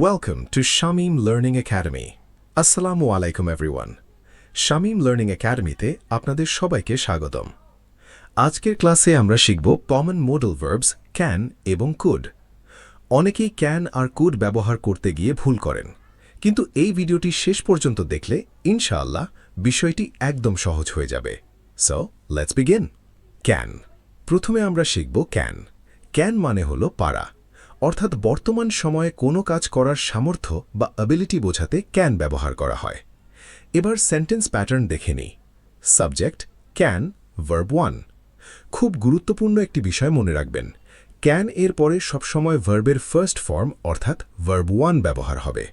Welcome to Shamim Learning Academy. Assalamu alaikum everyone. Shamim Learning Academy-তে আপনাদের সবাইকে স্বাগতম। আজকের ক্লাসে আমরা শিখব কমন মডাল ভার্বস ক্যান এবং কুড। অনেকেই ক্যান আর কুড ব্যবহার করতে গিয়ে ভুল করেন, কিন্তু এই ভিডিওটি শেষ পর্যন্ত দেখলে ইনশাআল্লাহ বিষয়টি একদম সহজ হয়ে যাবে। So let's begin. ক্যান। প্রথমে আমরা শিখব ক্যান। ক্যান মানে হলো পারা, অর্থাৎ বর্তমান সময়ে কোনো কাজ করার সামর্থ্য বা অ্যাবিলিটি বোঝাতে ক্যান ব্যবহার করা হয়। এবার সেন্টেন্স প্যাটার্ন দেখে নিই। Subject can, verb one. খুব গুরুত্বপূর্ণ একটি বিষয় মনে রাখবেন, ক্যান এর পরে সবসময় ভার্বের ফার্স্ট ফর্ম অর্থাৎ ভার্ব ওয়ান ব্যবহার হবে।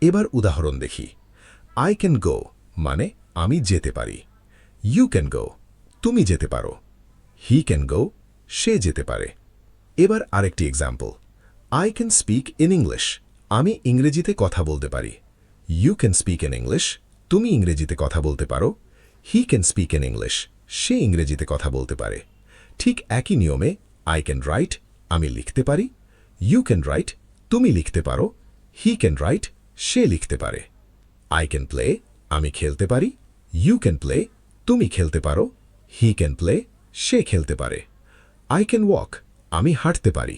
এবার উদাহরণ দেখি। আই ক্যান গো মানে আমি যেতে পারি। ইউ ক্যান গো তুমি যেতে পারো। হি ক্যান গো সে যেতে পারে। এবার আরেকটি example. I can speak in English আমি ইংরেজিতে কথা বলতে পারি। You can speak in English তুমি ইংরেজিতে কথা বলতে পারো। He can speak in English সে ইংরেজিতে কথা বলতে পারে। ঠিক একই নিয়মে I can write আমি লিখতে পারি। You can write তুমি লিখতে পারো। He can write সে লিখতে পারে। I can play আমি খেলতে পারি। You can play তুমি খেলতে পারো। He can play সে খেলতে পারে। I can walk আমি হাঁটতে পারি।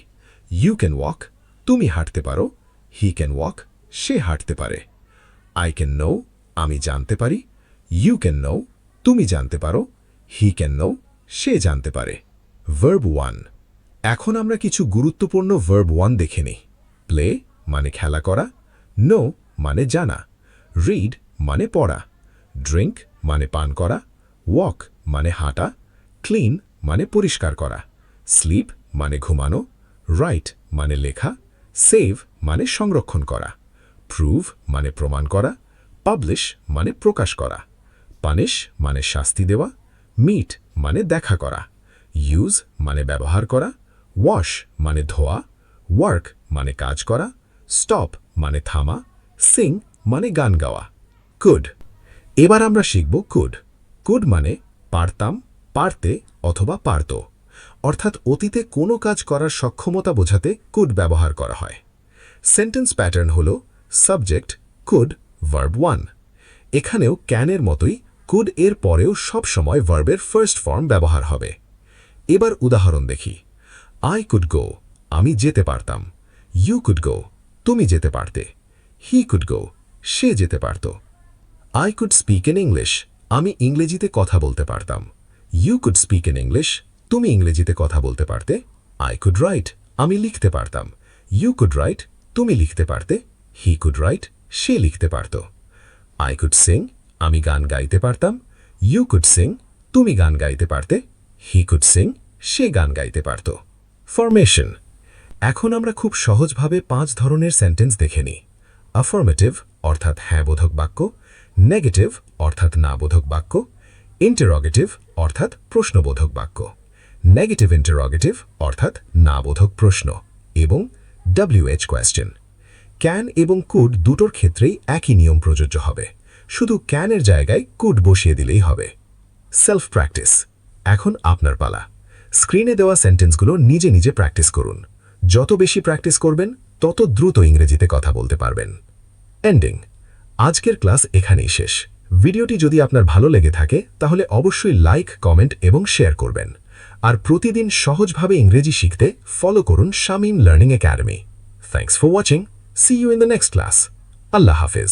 You can walk তুমি হাঁটতে পারো। He can walk সে হাঁটতে পারে। I can know আমি জানতে পারি। You can know তুমি জানতে পারো। He can know সে জানতে পারে। Verb one. এখন আমরা কিছু গুরুত্বপূর্ণ ভার্ব ওয়ান দেখে নিই। প্লে মানে খেলা করা। নো মানে জানা। রিড মানে পড়া। ড্রিঙ্ক মানে পান করা। ওয়াক মানে হাঁটা। ক্লিন মানে পরিষ্কার করা। স্লিপ মানে ঘুমানো। রাইট মানে লেখা। সেভ মানে সংরক্ষণ করা। প্রুভ মানে প্রমাণ করা। পাবলিশ মানে প্রকাশ করা। পানিশ মানে শাস্তি দেওয়া। মিট মানে দেখা করা। ইউজ মানে ব্যবহার করা। ওয়াশ মানে ধোয়া। ওয়ার্ক মানে কাজ করা। স্টপ মানে থামা। সিং মানে গান গাওয়া। কুড। এবার আমরা শিখব কুড। কুড মানে পারতাম, পারতে অথবা পারত, অর্থাৎ অতীতে কোনো কাজ করার সক্ষমতা বোঝাতে কুড ব্যবহার করা হয়। সেন্টেন্স প্যাটার্ন হল সাবজেক্ট কুড, ভার্ব ওয়ান। এখানেও ক্যানের মতোই কুড এর পরেও সবসময় ভার্বের ফার্স্ট ফর্ম ব্যবহার হবে। এবার উদাহরণ দেখি। আই কুড গো আমি যেতে পারতাম। ইউ কুড গো তুমি যেতে পারতে। হি কুড গো সে যেতে পারত। I could speak in English আমি ইংরেজিতে কথা বলতে পারতাম। You could speak in English তুমি ইংরেজিতে কথা বলতে পারতে। আই কুড রাইট আমি লিখতে পারতাম। ইউ কুড রাইট তুমি লিখতে পারতে। হি কুড রাইট সে লিখতে পারত। আই কুড সিং আমি গান গাইতে পারতাম। ইউ কুড সিং তুমি গান গাইতে পারতে। হি কুড সিং সে গান গাইতে পারত। ফরমেশন। এখন আমরা খুব সহজভাবে 5 ধরনের সেন্টেন্স দেখে নিই। অ্যাফার্মেটিভ অর্থাৎ হ্যাঁ বোধক বাক্য। নেগেটিভ অর্থাৎ না বোধক বাক্য। ইন্টারোগেটিভ অর্থাৎ প্রশ্নবোধক বাক্য। নেগেটিভ ইন্টারোগেটিভ অর্থাৎ না বোধক প্রশ্ন এবং WH কোয়েশ্চেন। ক্যান এবং কুড দুটোর ক্ষেত্রেই একই নিয়ম প্রযোজ্য হবে, শুধু ক্যানের জায়গায় কুড বসিয়ে দিলেই হবে। Self practice. এখন আপনার পালা। স্ক্রিনে দেওয়া সেন্টেন্সগুলো নিজে নিজে প্র্যাকটিস করুন। যত বেশি প্র্যাকটিস করবেন তত দ্রুত ইংরেজিতে কথা বলতে পারবেন। এন্ডিং। আজকের ক্লাস এখানেই শেষ। ভিডিওটি যদি আপনার ভালো লেগে থাকে তাহলে অবশ্যই লাইক, কমেন্ট এবং শেয়ার করবেন। আর প্রতিদিন সহজভাবে ইংরেজি শিখতে ফলো করুন Shamim learning academy. Thanks for watching. See you in the next class. আল্লাহ হাফেজ।